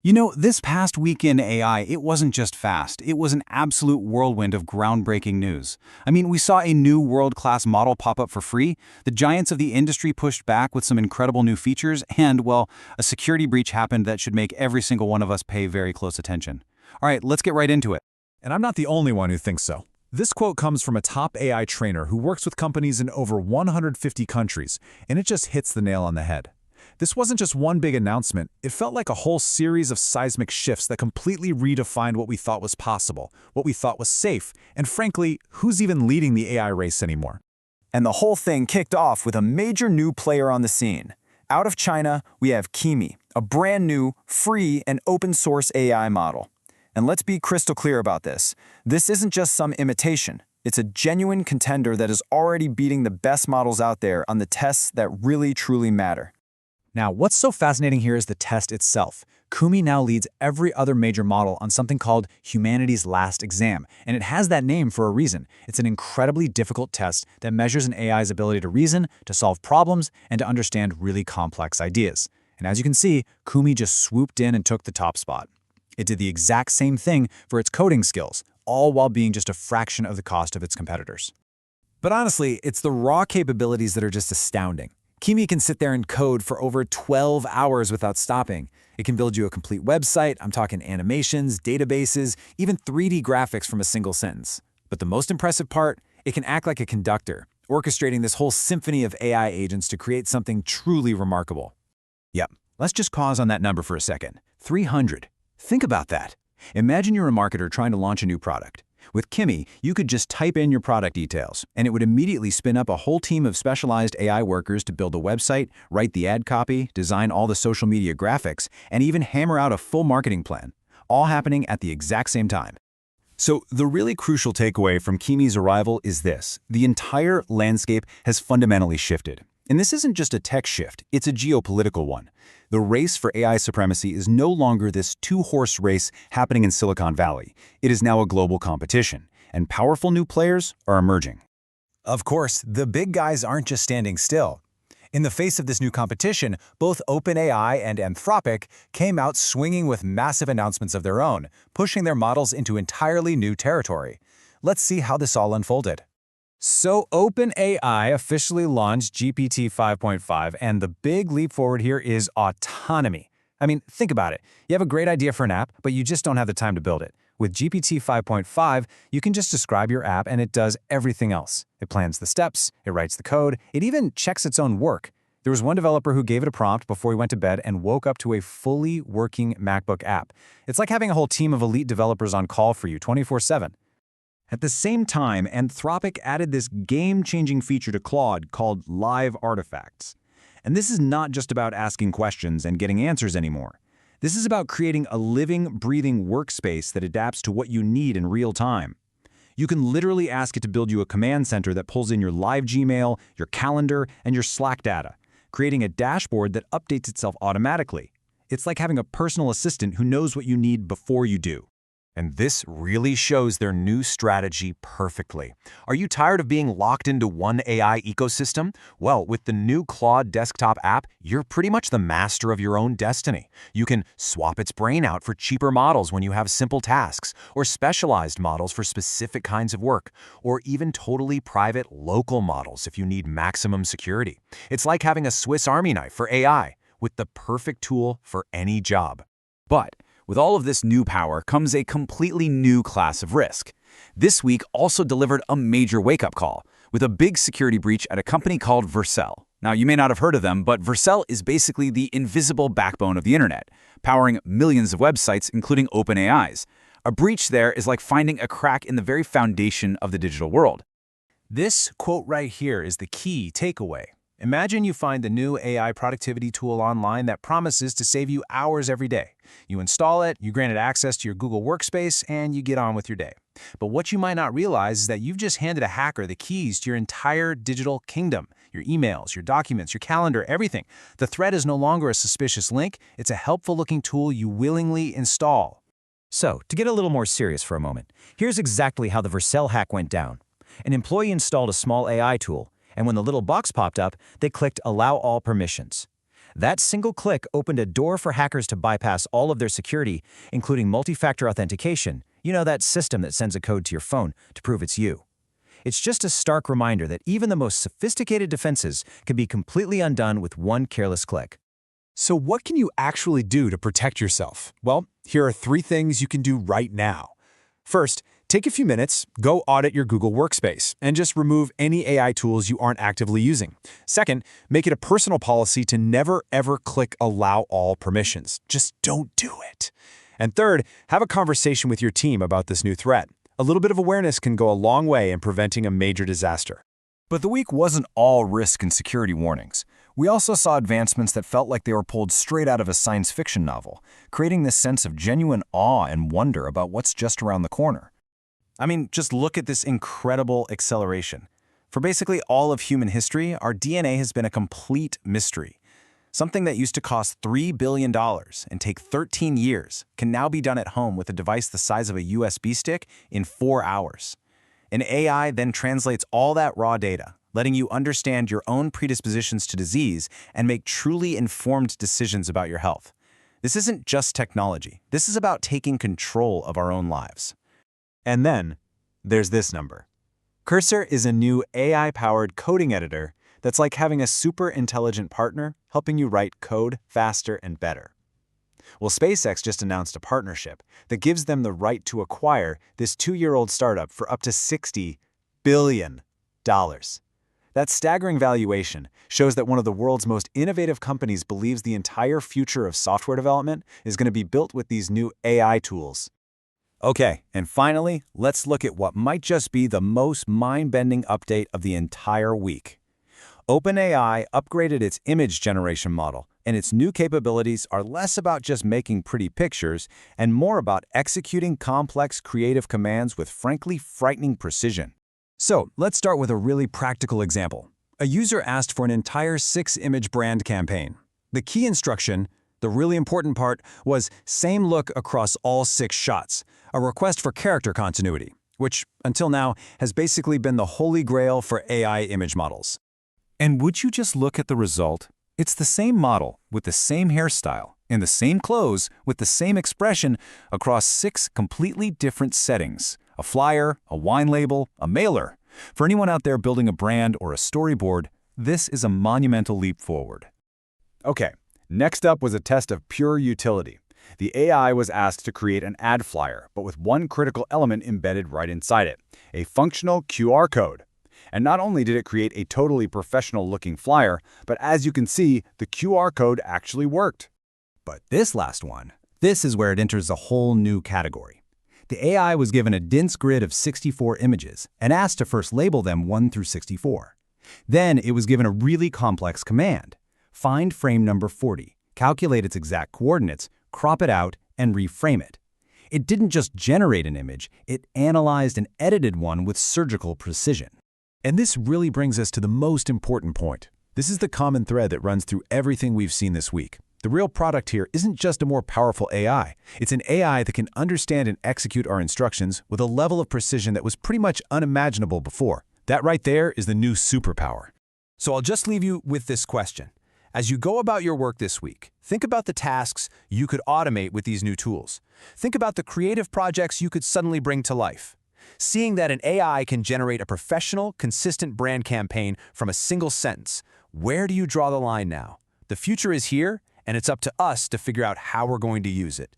You know, this past week in AI, it wasn't just fast, it was an absolute whirlwind of groundbreaking news. I mean, we saw a new world-class model pop up for free, the giants of the industry pushed back with some incredible new features, and, well, a security breach happened that should make every single one of us pay very close attention. All right, let's get right into it. And I'm not the only one who thinks so. This quote comes from a top AI trainer who works with companies in over 150 countries, and it just hits the nail on the head. This wasn't just one big announcement, it felt like a whole series of seismic shifts that completely redefined what we thought was possible, what we thought was safe, and frankly, who's even leading the AI race anymore. And the whole thing kicked off with a major new player on the scene. Out of China, we have Kimi, a brand new, free, and open source AI model. And let's be crystal clear about this. This isn't just some imitation. It's a genuine contender that is already beating the best models out there on the tests that really truly matter. Now, what's so fascinating here is the test itself. Kimi now leads every other major model on something called Humanity's Last Exam, and it has that name for a reason. It's an incredibly difficult test that measures an AI's ability to reason, to solve problems, and to understand really complex ideas. And as you can see, Kimi just swooped in and took the top spot. It did the exact same thing for its coding skills, all while being just a fraction of the cost of its competitors. But honestly, it's the raw capabilities that are just astounding. Kimi can sit there and code for over 12 hours without stopping. It can build you a complete website, I'm talking animations, databases, even 3D graphics from a single sentence. But the most impressive part, it can act like a conductor, orchestrating this whole symphony of AI agents to create something truly remarkable. Yep, let's just pause on that number for a second. 300. Think about that. Imagine you're a marketer trying to launch a new product. With Kimi, you could just type in your product details, and it would immediately spin up a whole team of specialized AI workers to build the website, write the ad copy, design all the social media graphics, and even hammer out a full marketing plan, all happening at the exact same time. So the really crucial takeaway from Kimi's arrival is this: the entire landscape has fundamentally shifted. And this isn't just a tech shift, it's a geopolitical one. The race for AI supremacy is no longer this two-horse race happening in Silicon Valley. It is now a global competition, and powerful new players are emerging. Of course, the big guys aren't just standing still. In the face of this new competition, both OpenAI and Anthropic came out swinging with massive announcements of their own, pushing their models into entirely new territory. Let's see how this all unfolded. So OpenAI officially launched GPT 5.5, and the big leap forward here is autonomy. I mean, think about it. You have a great idea for an app, but you just don't have the time to build it. With GPT 5.5, you can just describe your app and it does everything else. It plans the steps, it writes the code, it even checks its own work. There was one developer who gave it a prompt before he went to bed and woke up to a fully working MacBook app. It's like having a whole team of elite developers on call for you 24/7. At the same time, Anthropic added this game-changing feature to Claude called Live Artifacts. And this is not just about asking questions and getting answers anymore. This is about creating a living, breathing workspace that adapts to what you need in real time. You can literally ask it to build you a command center that pulls in your live Gmail, your calendar, and your Slack data, creating a dashboard that updates itself automatically. It's like having a personal assistant who knows what you need before you do. And this really shows their new strategy perfectly. Are you tired of being locked into one AI ecosystem? Well, with the new Claude desktop app, you're pretty much the master of your own destiny. You can swap its brain out for cheaper models when you have simple tasks, or specialized models for specific kinds of work, or even totally private local models if you need maximum security. It's like having a Swiss Army knife for AI, with the perfect tool for any job. But with all of this new power comes a completely new class of risk. This week also delivered a major wake-up call with a big security breach at a company called Vercel. Now, you may not have heard of them, but Vercel is basically the invisible backbone of the internet, powering millions of websites, including OpenAI's. A breach there is like finding a crack in the very foundation of the digital world. This quote right here is the key takeaway. Imagine you find the new AI productivity tool online that promises to save you hours every day. You install it, you grant it access to your Google Workspace, and you get on with your day. But what you might not realize is that you've just handed a hacker the keys to your entire digital kingdom. Your emails, your documents, your calendar, everything. The threat is no longer a suspicious link, it's a helpful-looking tool you willingly install. So, to get a little more serious for a moment, here's exactly how the Vercel hack went down. An employee installed a small AI tool, and when the little box popped up, they clicked Allow All Permissions. That single click opened a door for hackers to bypass all of their security, including multi-factor authentication, that system that sends a code to your phone to prove it's you. It's just a stark reminder that even the most sophisticated defenses can be completely undone with one careless click. So what can you actually do to protect yourself? Well, here are 3 things you can do right now. First, take a few minutes, go audit your Google Workspace, and just remove any AI tools you aren't actively using. Second, make it a personal policy to never ever click Allow All Permissions. Just don't do it. And third, have a conversation with your team about this new threat. A little bit of awareness can go a long way in preventing a major disaster. But the week wasn't all risk and security warnings. We also saw advancements that felt like they were pulled straight out of a science fiction novel, creating this sense of genuine awe and wonder about what's just around the corner. I mean, just look at this incredible acceleration. For basically all of human history, our DNA has been a complete mystery. Something that used to cost $3 billion and take 13 years can now be done at home with a device the size of a USB stick in 4 hours. An AI then translates all that raw data, letting you understand your own predispositions to disease and make truly informed decisions about your health. This isn't just technology. This is about taking control of our own lives. And then, there's this number. Cursor is a new AI-powered coding editor that's like having a super intelligent partner helping you write code faster and better. Well, SpaceX just announced a partnership that gives them the right to acquire this 2-year-old startup for up to $60 billion. That staggering valuation shows that one of the world's most innovative companies believes the entire future of software development is going to be built with these new AI tools. Okay, and finally, let's look at what might just be the most mind-bending update of the entire week. OpenAI upgraded its image generation model, and its new capabilities are less about just making pretty pictures and more about executing complex creative commands with frankly frightening precision. So, let's start with a really practical example. A user asked for an entire 6-image brand campaign. The key instruction, the really important part, was same look across all 6 shots, a request for character continuity, which, until now, has basically been the holy grail for AI image models. And would you just look at the result? It's the same model, with the same hairstyle, in the same clothes, with the same expression, across 6 completely different settings: a flyer, a wine label, a mailer. For anyone out there building a brand or a storyboard, this is a monumental leap forward. Okay, next up was a test of pure utility. The AI was asked to create an ad flyer, but with one critical element embedded right inside it: a functional QR code. And not only did it create a totally professional-looking flyer, but as you can see, the QR code actually worked. But this last one, this is where it enters a whole new category. The AI was given a dense grid of 64 images and asked to first label them 1 through 64. Then it was given a really complex command: find frame number 40, calculate its exact coordinates, crop it out, and reframe it. It didn't just generate an image, it analyzed and edited one with surgical precision. And this really brings us to the most important point. This is the common thread that runs through everything we've seen this week. The real product here isn't just a more powerful AI. It's an AI that can understand and execute our instructions with a level of precision that was pretty much unimaginable before. That right there is the new superpower. So I'll just leave you with this question. As you go about your work this week, think about the tasks you could automate with these new tools. Think about the creative projects you could suddenly bring to life. Seeing that an AI can generate a professional, consistent brand campaign from a single sentence, where do you draw the line now? The future is here, and it's up to us to figure out how we're going to use it.